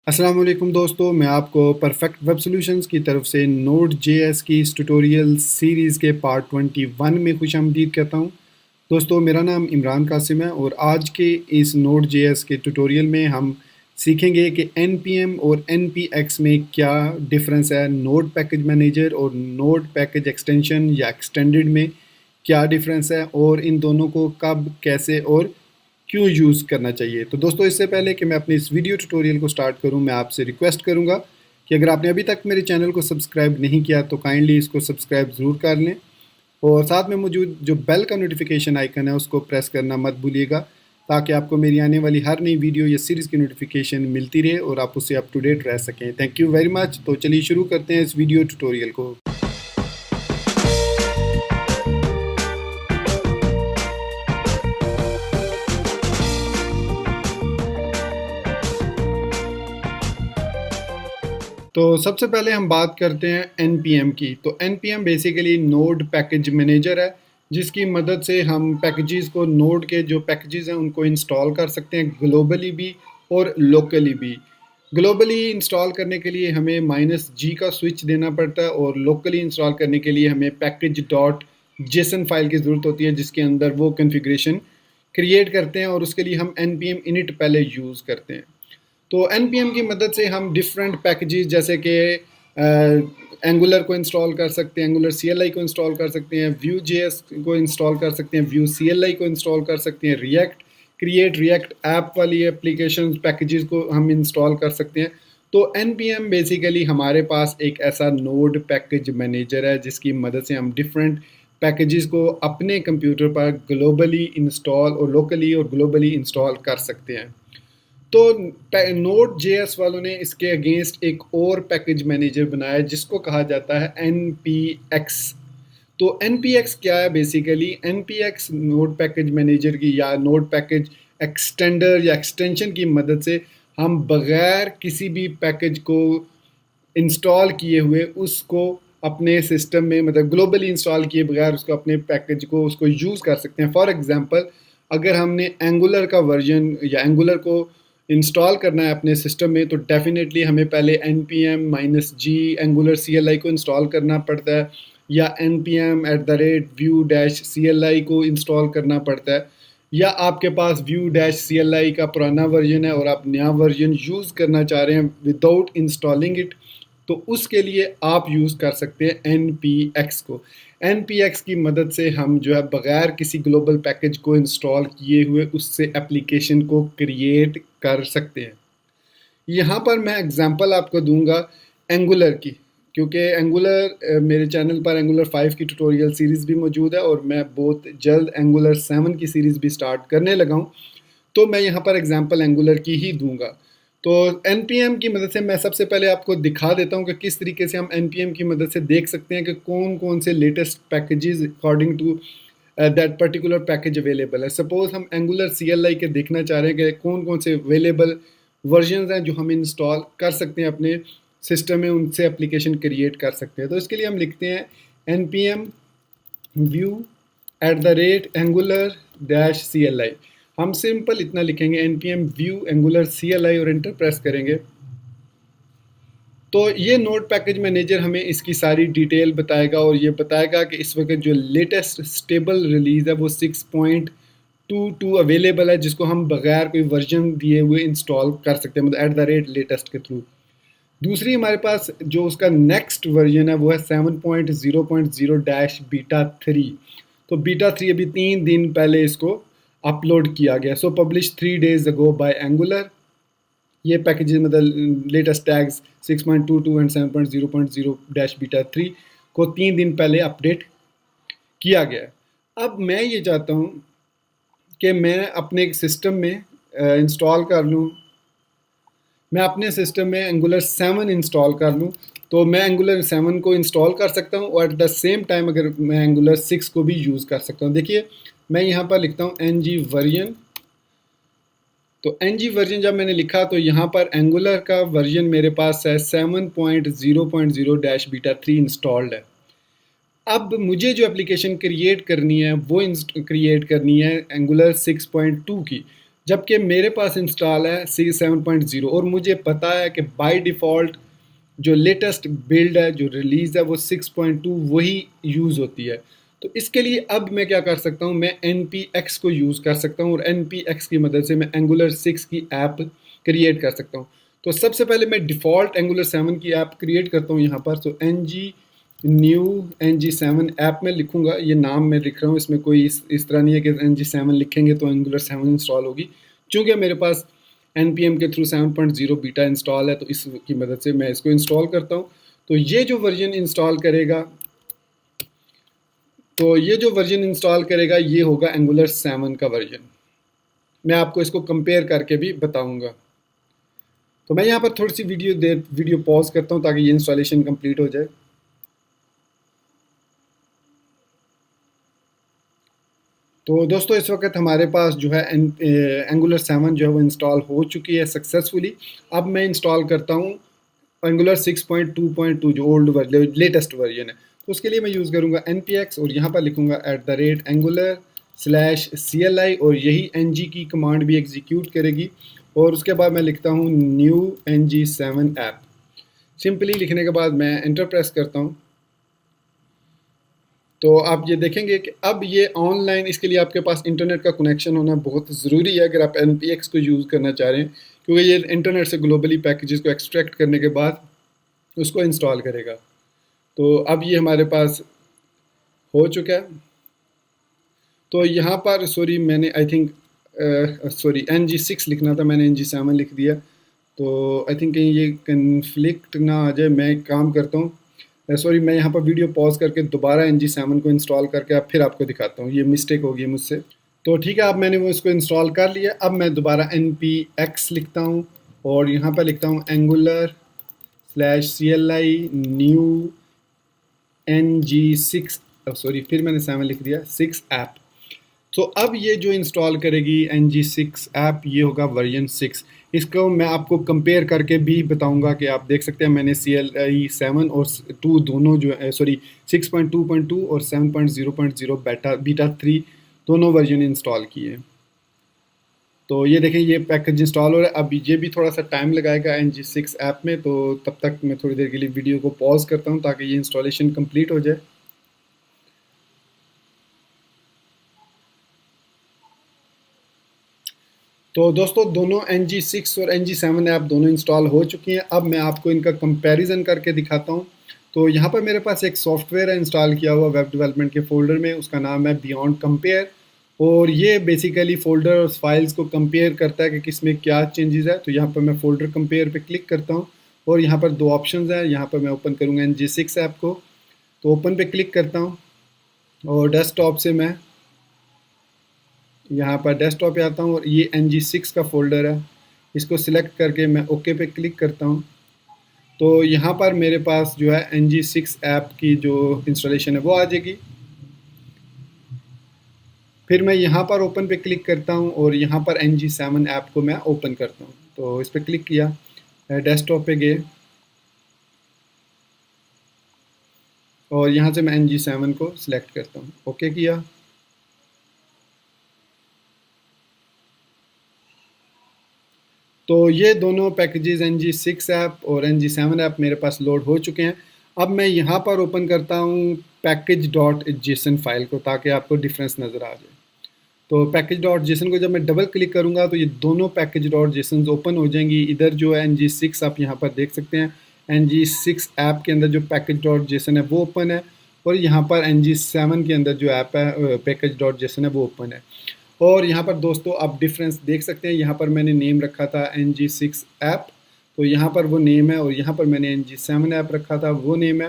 अस्सलाम वालेकुम दोस्तों, मैं आपको परफेक्ट वेब सॉल्यूशंस की तरफ से नोड जेएस की इस ट्यूटोरियल सीरीज़ के पार्ट 21 में खुशामदीद कहता हूं। दोस्तों, मेरा नाम इमरान कासिम है और आज के इस नोड जेएस के ट्यूटोरियल में हम सीखेंगे कि npm और npx में क्या डिफरेंस है, नोड पैकेज मैनेजर और नोड पैकेज एक्सटेंशन या एक्सटेंडेड में क्या डिफरेंस है और इन दोनों को कब, कैसे और क्यों यूज़ करना चाहिए। तो दोस्तों, इससे पहले कि मैं अपनी इस वीडियो ट्यूटोरियल को स्टार्ट करूं, मैं आपसे रिक्वेस्ट करूंगा कि अगर आपने अभी तक मेरे चैनल को सब्सक्राइब नहीं किया तो काइंडली इसको सब्सक्राइब ज़रूर कर लें और साथ में मौजूद जो बेल का नोटिफिकेशन आइकन है उसको प्रेस करना मत भूलिएगा, ताकि आपको मेरी आने वाली हर नई वीडियो या सीरीज़ की नोटिफिकेशन मिलती रहे और आप उससे अप टू डेट रह सकें। Thank you very much. तो चलिए शुरू करते हैं इस वीडियो ट्यूटोरियल को। तो सबसे पहले हम बात करते हैं npm की। तो npm basically node package manager है, जिसकी मदद से हम पैकेजेस को, नोड के जो पैकेजेस हैं उनको इंस्टॉल कर सकते हैं, ग्लोबली भी और लोकली भी। ग्लोबली इंस्टॉल करने के लिए हमें -g का स्विच देना पड़ता है और लोकली इंस्टॉल करने के लिए हमें पैकेज डॉट जेसन फाइल की ज़रूरत होती है, जिसके अंदर वो कॉन्फ़िगरेशन क्रिएट करते हैं और उसके लिए हम npm init पहले यूज़ करते हैं। तो npm की मदद से हम डिफरेंट पैकेजेस जैसे कि एंगुलर को इंस्टॉल कर सकते हैं, एंगुलर CLI को इंस्टॉल कर सकते हैं, व्यू जेएस को इंस्टॉल कर सकते हैं, व्यू CLI को इंस्टॉल कर सकते हैं, रिएक्ट क्रिएट रिएक्ट ऐप वाली एप्लीकेशन पैकेजेस को हम इंस्टॉल कर सकते हैं। तो npm बेसिकली हमारे पास एक ऐसा नोड पैकेज मैनेजर है जिसकी मदद से हम डिफरेंट पैकेजेस को अपने कंप्यूटर पर ग्लोबली इंस्टॉल और लोकली और ग्लोबली इंस्टॉल कर सकते हैं। तो नोड जेएस वालों ने इसके अगेंस्ट एक और पैकेज मैनेजर बनाया जिसको कहा जाता है npx। तो npx क्या है? Basically npx node package manager की या नोड पैकेज एक्सटेंडर या एक्सटेंशन की मदद से हम बगैर किसी भी पैकेज को इंस्टॉल किए हुए उसको अपने सिस्टम में, मतलब ग्लोबली इंस्टॉल किए बगैर उसको, अपने पैकेज को उसको यूज़ कर सकते हैं। फॉर एग्जांपल, अगर हमने एंगुलर का वर्जन या एंगुलर को इंस्टॉल करना है अपने सिस्टम में, तो डेफिनेटली हमें पहले npm-g एंगुलर CLI को इंस्टॉल करना पड़ता है या npm@view-cli को इंस्टॉल करना पड़ता है, या आपके पास view-cli का पुराना वर्जन है और आप नया वर्जन यूज़ करना चाह रहे हैं विदाउट इंस्टॉलिंग इट, तो उसके लिए आप यूज़ कर सकते हैं npx को। npx की मदद से हम जो है बगैर किसी ग्लोबल पैकेज को इंस्टॉल किए हुए उससे एप्लीकेशन को क्रिएट कर सकते हैं। यहाँ पर मैं एग्जांपल आपको दूंगा एंगुलर की, क्योंकि एंगुलर मेरे चैनल पर एंगुलर 5 की ट्यूटोरियल सीरीज़ भी मौजूद है और मैं बहुत जल्द एंगुलर 7 की सीरीज़ भी स्टार्ट करने लगा हूँ। तो मैं यहाँ पर एग्जांपल एंगुलर की ही दूंगा। तो npm की मदद से मैं सबसे पहले आपको दिखा देता हूँ कि किस तरीके से हम npm की मदद से देख सकते हैं कि कौन कौन से latest packages according to that particular package available है। सपोज हम एंगुलर CLI के देखना चाह रहे हैं कि कौन कौन से अवेलेबल वर्जन्स हैं जो हम इंस्टॉल कर सकते हैं अपने सिस्टम में, उनसे एप्लीकेशन क्रिएट कर सकते हैं। तो इसके लिए हम लिखते हैं npm view@angular-CLI। हम सिंपल इतना लिखेंगे npm view angular CLI और एंटर प्रेस करेंगे। तो ये नोड पैकेज मैनेजर हमें इसकी सारी डिटेल बताएगा और ये बताएगा कि इस वक्त जो लेटेस्ट स्टेबल रिलीज़ है वो 6.22 अवेलेबल है, जिसको हम बगैर कोई वर्जन दिए हुए इंस्टॉल कर सकते हैं, मतलब @latest के थ्रू। दूसरी हमारे पास जो उसका नेक्स्ट वर्जन है वो है 7.0.0-बीटा 3। तो बीटा 3 अभी 3 दिन पहले इसको अपलोड किया गया। So publish 3 days ago by Angular. ये पैकेजेस मतलब लेटेस्ट टैग्स 6.22 एंड 7.0.0-बीटा 3 को 3 दिन पहले अपडेट किया गया। अब मैं ये चाहता हूँ कि मैं अपने सिस्टम में इंस्टॉल कर लूँ, मैं अपने सिस्टम में एंगुलर 7 इंस्टॉल कर लूँ। तो मैं एंगुलर 7 को इंस्टॉल कर सकता हूँ और एट द सेम टाइम अगर मैं एंगुलर 6 को भी यूज़ कर सकता हूँ। देखिए, मैं यहाँ पर लिखता हूँ ng वर्जन। तो ng वर्जन जब मैंने लिखा तो यहाँ पर एंगुलर का वर्जन मेरे पास है 7.0.0-बीटा 3 इंस्टॉल्ड है। अब मुझे जो एप्लीकेशन क्रिएट करनी है वो क्रिएट करनी है एंगुलर 6.2 की। जबकि मेरे पास इंस्टॉल है सी 7.0 और मुझे पता है कि बाय डिफ़ॉल्ट जो लेटेस्ट बिल्ड है, जो रिलीज़ है, वो 6.2 वही यूज़ होती है। तो इसके लिए अब मैं क्या कर सकता हूँ, मैं NPX को यूज़ कर सकता हूँ और NPX की मदद से मैं एंगुलर 6 की ऐप क्रिएट कर सकता हूँ। तो सबसे पहले मैं डिफ़ॉल्ट एंगुलर 7 की ऐप क्रिएट करता हूँ यहाँ पर। तो न्यू NG7 ऐप में लिखूँगा, ये नाम मैं लिख रहा हूँ, इसमें कोई इस तरह नहीं है कि NG7 लिखेंगे तो एंगुलर 7 इंस्टॉल होगी। चूँकि मेरे पास NPM के थ्रू 7.0 बीटा इंस्टॉल है, तो इसकी मदद से मैं इसको इंस्टॉल करता हूँ। तो ये जो वर्जन इंस्टॉल करेगा ये होगा एंगुलर 7 का वर्जन। मैं आपको इसको कंपेयर करके भी बताऊंगा। तो मैं यहाँ पर थोड़ी सी वीडियो पॉज करता हूँ ताकि ये इंस्टॉलेशन कंप्लीट हो जाए। तो दोस्तों इस वक्त हमारे पास जो है एंगुलर 7 जो है वो इंस्टॉल हो चुकी है सक्सेसफुली। अब मैं इंस्टॉल करता हूँ एंगुलर 6.2.2 जो लेटेस्ट वर्जन है। तो उसके लिए मैं यूज़ करूँगा NPX और यहाँ पर लिखूँगा @angular/CLI और यही NG की कमांड भी एग्जीक्यूट करेगी। और उसके बाद मैं लिखता हूँ न्यू NG7 ऐप। सिंपली लिखने के बाद मैं एंटर प्रेस करता हूँ। तो आप ये देखेंगे कि अब ये ऑनलाइन, इसके लिए आपके पास इंटरनेट का कनेक्शन होना बहुत ज़रूरी है अगर आप NPX को यूज़ करना चाह रहे हैं, क्योंकि ये इंटरनेट से ग्लोबली पैकेजेस को एक्सट्रैक्ट करने के बाद उसको इंस्टॉल करेगा। तो अब ये हमारे पास हो चुका है। तो यहाँ पर सॉरी मैंने आई थिंक NG6 लिखना था, मैंने NG7 लिख दिया। तो आई थिंक कहीं ये कन्फ्लिक्ट ना आ जाए। मैं एक काम करता हूँ, सॉरी मैं यहाँ पर वीडियो पॉज करके दोबारा NG7 को इंस्टॉल करके अब फिर आपको दिखाता हूँ। ये मिस्टेक हो गई मुझसे। तो ठीक है, अब मैंने वो इसको इंस्टॉल कर लिया। अब मैं दोबारा NPX लिखता हूँ और यहाँ पर लिखता हूँ angular/CLI न्यू NG6, सॉरी फिर मैंने 7 लिख दिया, 6 ऐप। तो अब ये जो इंस्टॉल करेगी NG6 ऐप, ये होगा वर्जन 6। इसको मैं आपको कंपेयर करके भी बताऊंगा कि आप देख सकते हैं मैंने CLI 7 और 2 दोनों जो है, सॉरी 6.2.2 और 7.0.0 बीटा 3 दोनों वर्जन इंस्टॉल किए हैं। तो ये देखें ये पैकेज इंस्टॉल हो रहा है। अब ये भी थोड़ा सा टाइम लगाएगा NG6 ऐप में, तो तब तक मैं थोड़ी देर के लिए वीडियो को पॉज करता हूँ ताकि ये इंस्टॉलेशन कंप्लीट हो जाए। तो दोस्तों दोनों NG6 और NG7 ऐप दोनों इंस्टॉल हो चुकी हैं। अब मैं आपको इनका कंपैरिजन करके दिखाता हूँ। तो यहाँ पर मेरे पास एक सॉफ्टवेयर है इंस्टॉल किया हुआ वेब डेवलपमेंट के फोल्डर में, उसका नाम है बियॉन्ड कंपेयर। और ये बेसिकली फोल्डर और फाइल्स को कंपेयर करता है कि किस में क्या चेंजेस है। तो यहाँ पर मैं फोल्डर कंपेयर पे क्लिक करता हूँ और यहाँ पर दो ऑप्शंस हैं। यहाँ पर मैं ओपन करूँगा NG6 ऐप को, तो ओपन पे क्लिक करता हूँ और डेस्कटॉप से मैं यहाँ पर डेस्कटॉप पे आता हूँ और ये NG6 का फोल्डर है, इसको सिलेक्ट करके मैं ओके पे क्लिक करता हूँ। तो यहाँ पर मेरे पास जो है NG6 ऐप की जो इंस्टॉलेशन है वो आ जाएगी। फिर मैं यहाँ पर ओपन पे क्लिक करता हूँ और यहाँ पर NG7 ऐप को मैं ओपन करता हूँ। तो इस पर क्लिक किया, डेस्कटॉप पे गए और यहाँ से मैं NG7 को सिलेक्ट करता हूँ, ओके किया। तो ये दोनों पैकेजेस NG6 ऐप और NG7 ऐप मेरे पास लोड हो चुके हैं। अब मैं यहाँ पर ओपन करता हूँ package.json फाइल को ताकि आपको डिफरेंस नज़र आ जाए। तो package.json को जब मैं डबल क्लिक करूँगा तो ये दोनों package.json ओपन हो जाएंगी। इधर जो है NG6 आप यहाँ पर देख सकते हैं, NG6 ऐप के अंदर जो package.json है वो ओपन है और यहाँ पर NG7 के अंदर जो ऐप है package.json है वो ओपन है। और यहाँ पर दोस्तों आप डिफरेंस देख सकते हैं, यहाँ पर मैंने नेम रखा था NG6 ऐप, तो यहाँ पर वो नेम है और यहाँ पर मैंने NG7 ऐप रखा था वो नेम है।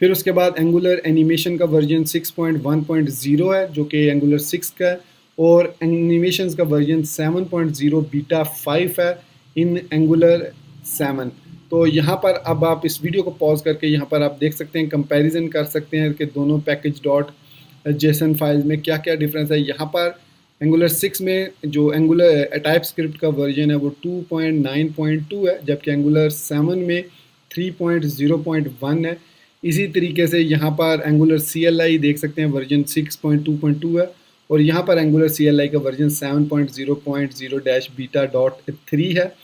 फिर उसके बाद एंगुलर एनिमेशन का वर्जन 6.1.0 है जो कि एंगुलर 6 का है और एनिमेशन का वर्जन 7.0 बीटा 5 है इन एंगुलर 7। तो यहाँ पर अब आप इस वीडियो को पॉज करके यहाँ पर आप देख सकते हैं, कंपैरिजन कर सकते हैं कि दोनों package.json फाइल्स में क्या क्या डिफरेंस है। यहाँ पर एंगुलर 6 में जो एंगुलर टाइप स्क्रिप्ट का वर्जन है वो 2.9.2 है, जबकि एंगुलर 7 में 3.0.1 है। इसी तरीके से यहाँ पर एंगुलर CLI देख सकते हैं वर्जन 6.2.2 है और यहाँ पर एंगुलर CLI का वर्जन 7.0.0-beta.3 है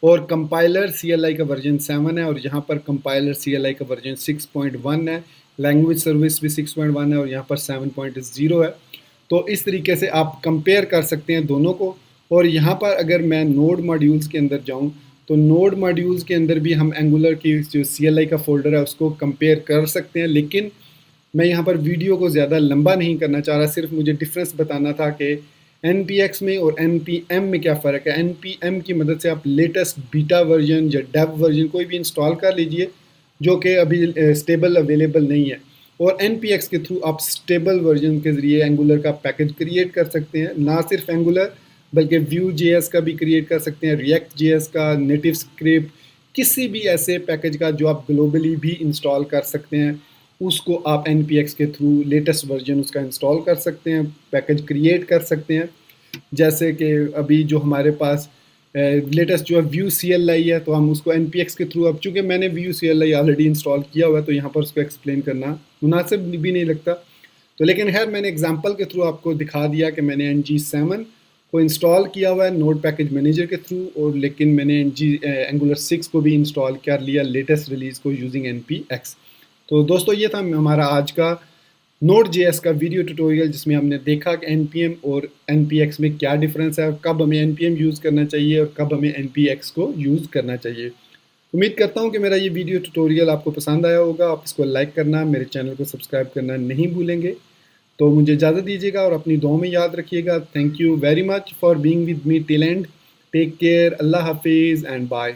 और कंपाइलर CLI का वर्जन 7 है और यहाँ पर कंपाइलर CLI का वर्जन 6.1 है, लैंग्वेज सर्विस भी 6.1 है और यहाँ पर 7.0 है। तो इस तरीके से आप कंपेयर कर सकते हैं दोनों को। और यहाँ पर अगर मैं नोड मॉड्यूल्स के अंदर जाऊँ तो नोड मॉड्यूल्स के अंदर भी हम एंगुलर की जो CLI का फोल्डर है उसको कंपेयर कर सकते हैं, लेकिन मैं यहाँ पर वीडियो को ज़्यादा लंबा नहीं करना चाह रहा, सिर्फ मुझे डिफरेंस बताना था कि NPX में और NPM में क्या फ़र्क है। NPM की मदद से आप लेटेस्ट बीटा वर्जन या डेव वर्जन कोई भी इंस्टॉल कर लीजिए जो कि अभी स्टेबल अवेलेबल नहीं है, और NPX के थ्रू आप स्टेबल वर्जन के ज़रिए एंगुलर का पैकेज क्रिएट कर सकते हैं। ना सिर्फ एंगुलर बल्कि Vue.js का भी क्रिएट कर सकते हैं, React.js का, नेटिव स्क्रिप्ट, किसी भी ऐसे पैकेज का जो आप ग्लोबली भी इंस्टॉल कर सकते हैं उसको आप NPX के थ्रू लेटेस्ट वर्जन उसका इंस्टॉल कर सकते हैं, पैकेज क्रिएट कर सकते हैं। जैसे कि अभी जो हमारे पास लेटेस्ट जो है Vue CLI है, तो हम उसको NPX के थ्रू, अब चूँकि मैंने Vue CLI ऑलरेडी इंस्टॉल किया हुआ है तो यहाँ पर उसको एक्सप्लेन करना मुनासिब भी नहीं लगता। तो लेकिन खैर मैंने एग्जांपल के थ्रू आपको दिखा दिया कि मैंने NG7 को इंस्टॉल किया हुआ है नोड पैकेज मैनेजर के थ्रू, और लेकिन मैंने एंगुलर 6 को भी इंस्टॉल कर लिया लेटेस्ट रिलीज़ को यूजिंग NPX। तो दोस्तों ये था हमारा आज का Node.js का वीडियो ट्यूटोरियल जिसमें हमने देखा कि NPM और NPX में क्या डिफरेंस है, कब हमें NPM यूज़ करना चाहिए और कब हमें NPX को यूज़ करना चाहिए। उम्मीद करता हूँ कि मेरा ये वीडियो ट्यूटोरियल आपको पसंद आया होगा। आप इसको लाइक करना, मेरे चैनल को सब्सक्राइब करना नहीं भूलेंगे। तो मुझे इजाज़त दीजिएगा और अपनी दुआ में याद रखिएगा। Thank you very much for being with me till end. Take care, अल्लाह हाफिज़ एंड बाय।